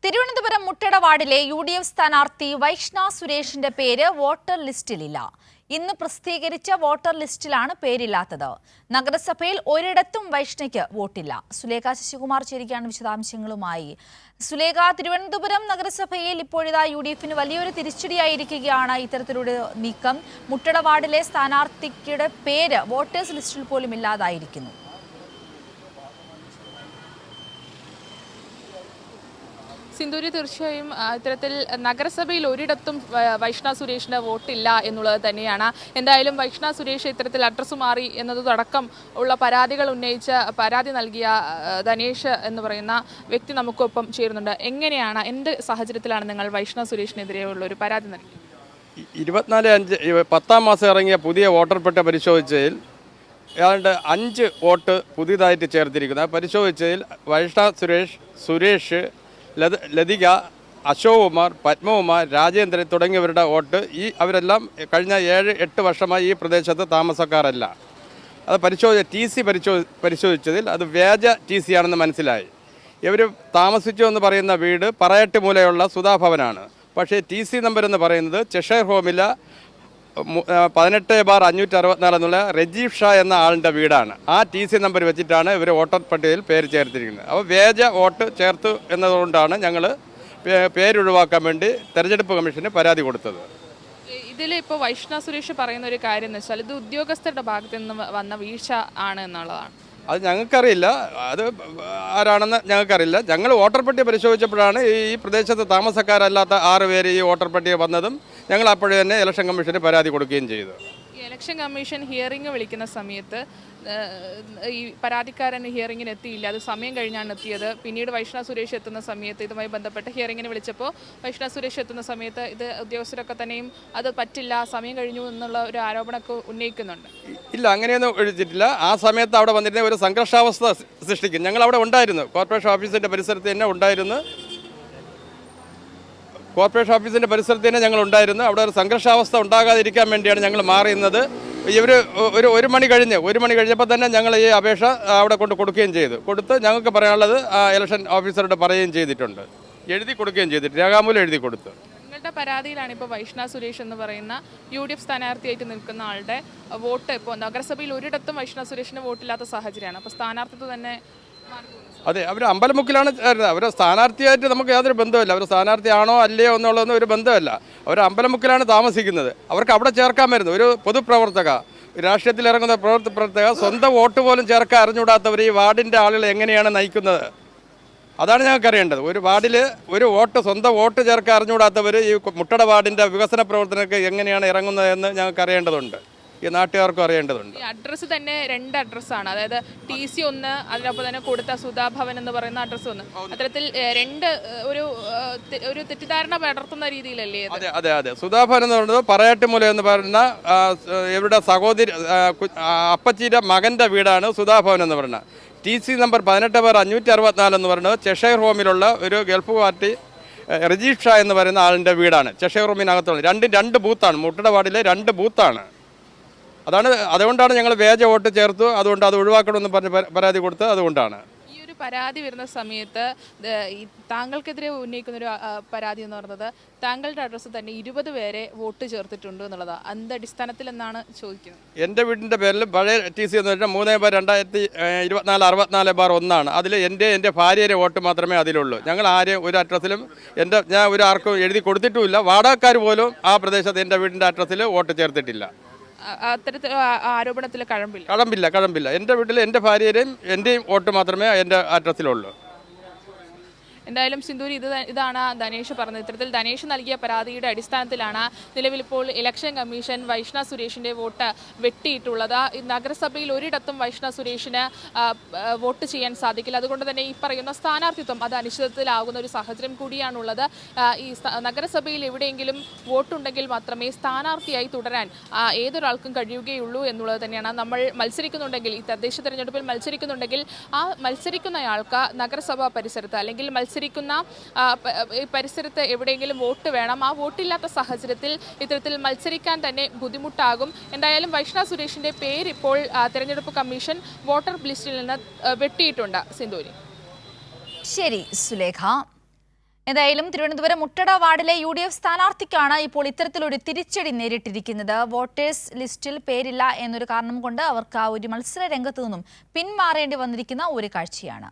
തിരുവനന്തപുരം മുട്ടട വാർഡിലെ UDF സ്ഥാനാർത്ഥി വൈഷ്ണ സുരേഷിന്റെ പേര് വോട്ടർ ലിസ്റ്റിലില്ല. ഇന്ന് പ്രസിദ്ധീകരിച്ച വോട്ടർ ലിസ്റ്റിലാണ് പേരില്ലാത്തത്. നഗരസഭയിൽ ഒരിടത്തും വൈഷ്ണയ്ക്ക് വോട്ടില്ല. സുലേഖ ശശികുമാർ ചേരുകയാണ് വിശദാംശങ്ങളുമായി. സുലേഖ, തിരുവനന്തപുരം നഗരസഭയിൽ ഇപ്പോഴിതാ UDFന് വലിയൊരു തിരിച്ചടിയായിരിക്കുകയാണ് ഇത്തരത്തിലൊരു നീക്കം. മുട്ടട വാർഡിലെ സ്ഥാനാർത്ഥിയുടെ പേര് വോട്ടേഴ്സ് ലിസ്റ്റിൽ പോലും ഇല്ലാതായിരിക്കുന്നു. സിന്ധൂരി, തീർച്ചയായും ഇത്തരത്തിൽ നഗരസഭയിൽ ഒരിടത്തും വൈഷ്ണ സുരേഷിന് വോട്ടില്ല എന്നുള്ളത് തന്നെയാണ്. എന്തായാലും വൈഷ്ണ സുരേഷ് ഇത്തരത്തിൽ അഡ്രസ്സ് മാറി എന്നതടക്കം ഉള്ള പരാതികൾ ഉന്നയിച്ച് പരാതി നൽകിയ ധനേഷ് എന്ന് പറയുന്ന വ്യക്തി നമുക്കൊപ്പം ചേരുന്നുണ്ട്. എങ്ങനെയാണ്, എന്ത് സാഹചര്യത്തിലാണ് നിങ്ങൾ വൈഷ്ണ സുരേഷിനെതിരെയുള്ള ഒരു പരാതി നൽകിയത്? 24/5 മാസം ഇറങ്ങിയ പുതിയ വോട്ടർ പട്ടിക പരിശോധിച്ചതിൽ ഏതാണ്ട് 5 വോട്ട് പുതിയതായിട്ട് ചേർത്തിരിക്കുന്നത്. പരിശോധിച്ചതിൽ വൈഷ്ണ സുരേഷ്, ലതിക, അശോക് കുമാർ, പത്മകുമാർ, രാജേന്ദ്രൻ തുടങ്ങിയവരുടെ വോട്ട് അവരെല്ലാം കഴിഞ്ഞ 7-8 വർഷമായി ഈ പ്രദേശത്ത് താമസക്കാരല്ല. അത് TC പരിശോധിച്ചതിൽ അത് വ്യാജ TC ആണെന്ന് മനസ്സിലായി. ഇവർ താമസിച്ചു എന്ന് പറയുന്ന വീട് പറയട്ട് മൂലയുള്ള സുധാഭവനാണ്. പക്ഷേ TC നമ്പർ എന്ന് പറയുന്നത് ചെഷയർ ഹോമില 18/564 എന്നുള്ള രജീഷ് ഷാ എന്ന ആളിൻ്റെ വീടാണ്. ആ TC നമ്പർ വെച്ചിട്ടാണ് ഇവർ വോട്ടർ പട്ടികയിൽ പേര് ചേർത്തിരിക്കുന്നത്. അപ്പോൾ വ്യാജ വോട്ട് ചേർത്തു എന്നതുകൊണ്ടാണ് ഞങ്ങൾ പേരൊഴിവാക്കാൻ വേണ്ടി തെരഞ്ഞെടുപ്പ് കമ്മീഷന് പരാതി കൊടുത്തത്. ഇതിലിപ്പോൾ വൈഷ്ണ സുരേഷ് പറയുന്ന ഒരു കാര്യം എന്ന് വെച്ചാൽ ഇത് ഉദ്യോഗസ്ഥരുടെ ഭാഗത്ത് നിന്ന് വന്ന വീഴ്ച ആണ് എന്നുള്ളതാണ്. അത് ഞങ്ങൾക്കറിയില്ല, അത് ആരാണെന്ന് ഞങ്ങൾക്കറിയില്ല. ഞങ്ങൾ വോട്ടർ പട്ടിക പരിശോധിച്ചപ്പോഴാണ് ഈ പ്രദേശത്ത് താമസക്കാരല്ലാത്ത 6 പേര് ഈ വോട്ടർ പട്ടിക വന്നതും ഞങ്ങൾ അപ്പോഴേ തന്നെ ഇലക്ഷൻ കമ്മീഷന് പരാതി കൊടുക്കുകയും ചെയ്തു. ഇലക്ഷൻ കമ്മീഷൻ ഹിയറിംഗ് വിളിക്കുന്ന സമയത്ത് ഈ പരാതിക്കാരൻ ഹിയറിംഗിന് എത്തിയില്ല, അത് സമയം കഴിഞ്ഞാണ് എത്തിയത്. പിന്നീട് വൈഷ്ണ സുരേഷ് എത്തുന്ന സമയത്ത് ഇതുമായി ബന്ധപ്പെട്ട് ഹിയറിംഗിന് വിളിച്ചപ്പോൾ വൈഷ്ണ സുരേഷ് എത്തുന്ന സമയത്ത് ഇത് ഉദ്യോഗസ്ഥരൊക്കെ തന്നെയും അത് പറ്റില്ല, സമയം കഴിഞ്ഞു എന്നുള്ള ഒരു ആരോപണമൊക്കെ ഉന്നയിക്കുന്നുണ്ട്. ഇല്ല, അങ്ങനെയൊന്നും എഴുതിയിട്ടില്ല. ആ സമയത്ത് അവിടെ വന്നിരുന്ന ഒരു സംഘർഷാവസ്ഥ സൃഷ്ടിക്കും. ഞങ്ങൾ അവിടെ ഉണ്ടായിരുന്നു, കോർപ്പറേഷൻ ഓഫീസിൻ്റെ പരിസരത്ത് തന്നെ ഉണ്ടായിരുന്നു. കോർപ്പറേഷൻ ഓഫീസിൻ്റെ പരിസരത്ത് തന്നെ ഞങ്ങൾ ഉണ്ടായിരുന്നു. അവിടെ ഒരു സംഘർഷാവസ്ഥ ഉണ്ടാകാതിരിക്കാൻ വേണ്ടിയാണ് ഞങ്ങൾ മാറിയുന്നത്. ഇവർ ഒരു മണി കഴിഞ്ഞപ്പോൾ തന്നെ ഞങ്ങൾ ഈ അപേക്ഷ അവിടെ കൊടുക്കുകയും ചെയ്തു. ഞങ്ങൾക്ക് പറയാനുള്ളത് ഇലക്ഷൻ ഓഫീസറോട് പറയുകയും ചെയ്തിട്ടുണ്ട്, എഴുതി കൊടുക്കുകയും ചെയ്തിട്ട് രേഖാമൂലം എഴുതി കൊടുത്തു. നിങ്ങളുടെ പരാതിയിലാണ് ഇപ്പോൾ വൈഷ്ണ സുരേഷ് എന്ന് പറയുന്ന UDF സ്ഥാനാർത്ഥിയായിട്ട് നിൽക്കുന്ന ആളുടെ വോട്ട് ഇപ്പോൾ നഗരസഭയിൽ ഒരിടത്തും വൈഷ്ണ സുരേഷിന് വോട്ടില്ലാത്ത സാഹചര്യമാണ്. അപ്പോൾ സ്ഥാനാർത്ഥിത്വം തന്നെ അതെ, അവർ അമ്പലമുക്കിലാണ്. അവർ സ്ഥാനാർത്ഥിയായിട്ട് നമുക്ക് യാതൊരു ബന്ധമില്ല. അവർ സ്ഥാനാർത്ഥിയാണോ അല്ലയോ എന്നുള്ളതൊന്നും ഒരു ബന്ധമല്ല. അവർ അമ്പലമുക്കിലാണ് താമസിക്കുന്നത്. അവർക്ക് അവിടെ ചേർക്കാമായിരുന്നു. ഒരു പൊതുപ്രവർത്തക, രാഷ്ട്രീയത്തിൽ ഇറങ്ങുന്ന പ്രവർത്തക സ്വന്തം വോട്ട് പോലും ചേർക്കാൻ അറിഞ്ഞുകൂടാത്തവർ ഈ വാർഡിൻ്റെ ആളുകൾ എങ്ങനെയാണ് നയിക്കുന്നത്? അതാണ് ഞങ്ങൾക്ക് അറിയേണ്ടത്. ഒരു വാർഡിൽ സ്വന്തം വോട്ട് ചേർക്കാൻ അറിഞ്ഞുകൂടാത്തവർ ഈ മുട്ടട വാർഡിൻ്റെ വികസന പ്രവർത്തനങ്ങൾക്ക് എങ്ങനെയാണ് ഇറങ്ങുന്നതെന്ന് ഞങ്ങൾക്ക് അറിയേണ്ടതുണ്ട്, ഈ നാട്ടുകാർക്കും അറിയേണ്ടതുണ്ട്. ഈ അഡ്രസ്സ് തന്നെ 2 അഡ്രസ്സാണ്, അതായത് TC 1, അതിനൊപ്പം തന്നെ കൊടുത്ത സുധാഭവൻ എന്ന് പറയുന്ന അഡ്രസ്സ് 1. അത്തരത്തിൽ 2 ഒരു തെറ്റിദ്ധാരണ പടർത്തുന്ന രീതിയിലല്ലേ? അതെ. സുധാഭവൻ എന്ന് പറയുന്നത് പറയട്ട് മൂല എന്ന് പറയുന്ന ഇവരുടെ സഹോദരി അപ്പച്ചിയുടെ മകൻ്റെ വീടാണ് സുധാഭവൻ എന്ന് പറയുന്നത്. TC നമ്പർ 18/564 എന്ന് പറയുന്നത് ചെഷയർ ഹോമിലുള്ള ഒരു ഗൾഫ് പാർട്ടി രജീഷ് ഷാ എന്ന് പറയുന്ന ആളിൻ്റെ വീടാണ്. ചെഷയർ ഹോമിനകത്തുള്ള 2 ബൂത്താണ്, മുട്ടട വാർഡിലെ 2 ബൂത്താണ്. അതുകൊണ്ടാണ് ഞങ്ങൾ വ്യാജ വോട്ട് ചേർത്തു, അതുകൊണ്ട് അത് ഒഴിവാക്കണമെന്ന് പറഞ്ഞ് പരാതി കൊടുത്ത്. അതുകൊണ്ടാണ് ഈ ഒരു പരാതി വരുന്ന സമയത്ത് താങ്കൾക്കെതിരെ ഉന്നയിക്കുന്നൊരു പരാതി എന്ന് പറയുന്നത് താങ്കളുടെ അഡ്രസ്സ് തന്നെ 20 പേരെ വോട്ട് ചേർത്തിട്ടുണ്ട് എന്നുള്ളതാണ്. അടിസ്ഥാനത്തിൽ എന്നാണ് ചോദിക്കുന്നത്. എൻ്റെ വീടിൻ്റെ പേരിൽ പഴയ TC എന്ന് വെച്ചാൽ 3/2024/64/1 അതിൽ എൻ്റെ ഭാര്യയുടെ വോട്ട് മാത്രമേ അതിലുള്ളൂ. ഞങ്ങൾ ആരെയും ഒരു അഡ്രസ്സിലും ഞാൻ ആർക്കും എഴുതി കൊടുത്തിട്ടുമില്ല. വാടകക്കാർ പോലും ആ പ്രദേശത്ത് എൻ്റെ വീടിൻ്റെ അഡ്രസ്സിൽ വോട്ട് ചേർത്തിട്ടില്ല. അത്തരത്തിൽ ആരോപണത്തിൽ കഴമ്പില്ല. എൻ്റെ വീട്ടിൽ എൻ്റെ ഭാര്യയുടെയും എൻ്റെയും വോട്ട് മാത്രമേ എൻ്റെ അഡ്രസ്സിലുള്ളൂ. എന്തായാലും സിന്ധൂരി, ഇതാണ് ധനേഷ് പറഞ്ഞത്. ഇത്തരത്തിൽ ധനേഷ് നൽകിയ പരാതിയുടെ അടിസ്ഥാനത്തിലാണ് നിലവിലിപ്പോൾ ഇലക്ഷൻ കമ്മീഷൻ വൈഷ്ണ സുരേഷിൻ്റെ വോട്ട് വെട്ടിയിട്ടുള്ളത്. നഗരസഭയിൽ ഒരിടത്തും വൈഷ്ണ സുരേഷിന് വോട്ട് ചെയ്യാൻ സാധിക്കില്ല. അതുകൊണ്ട് തന്നെ ഈ പറയുന്ന സ്ഥാനാർത്ഥിത്വം അത് അനിശ്ചിതത്വത്തിലാകുന്ന ഒരു സാഹചര്യം കൂടിയാണുള്ളത്. ഈ നഗരസഭയിൽ എവിടെയെങ്കിലും വോട്ടുണ്ടെങ്കിൽ മാത്രമേ സ്ഥാനാർത്ഥിയായി തുടരാൻ ഏതൊരാൾക്കും കഴിയുകയുള്ളൂ എന്നുള്ളത് തന്നെയാണ്. നമ്മൾ മത്സരിക്കുന്നുണ്ടെങ്കിൽ, ഈ തദ്ദേശ തെരഞ്ഞെടുപ്പിൽ മത്സരിക്കുന്നുണ്ടെങ്കിൽ ആ മത്സരിക്കുന്നയാൾക്ക് നഗരസഭാ പരിസരത്ത് അല്ലെങ്കിൽ പരിസരത്ത് എവിടെയെങ്കിലും വോട്ട് വേണം. ആ വോട്ടില്ലാത്ത സാഹചര്യത്തിൽ ഇത്തരത്തിൽ മത്സരിക്കാൻ തന്നെ ബുദ്ധിമുട്ടാകും. എന്തായാലും വൈഷ്ണ സുരേഷിന്റെ പേര് ഇപ്പോൾ തെരഞ്ഞെടുപ്പ് കമ്മീഷൻ വോട്ടർ ലിസ്റ്റിൽ നിന്ന് വെട്ടിയിട്ടുണ്ട്. സിന്ധൂരി. ശരി സുലേഖ. ഏതായാലും തിരുവനന്തപുരം മുട്ടട വാർഡിലെ UDF സ്ഥാനാർത്ഥിക്കാണ് ഇപ്പോൾ ഇത്തരത്തിലൊരു തിരിച്ചടി നേരിട്ടിരിക്കുന്നത്. വോട്ടേഴ്സ് ലിസ്റ്റിൽ പേരില്ല എന്നൊരു കാരണം കൊണ്ട് അവർക്ക് ആ ഒരു മത്സര രംഗത്തു നിന്നും പിന്മാറേണ്ടി വന്നിരിക്കുന്ന ഒരു കാഴ്ചയാണ്.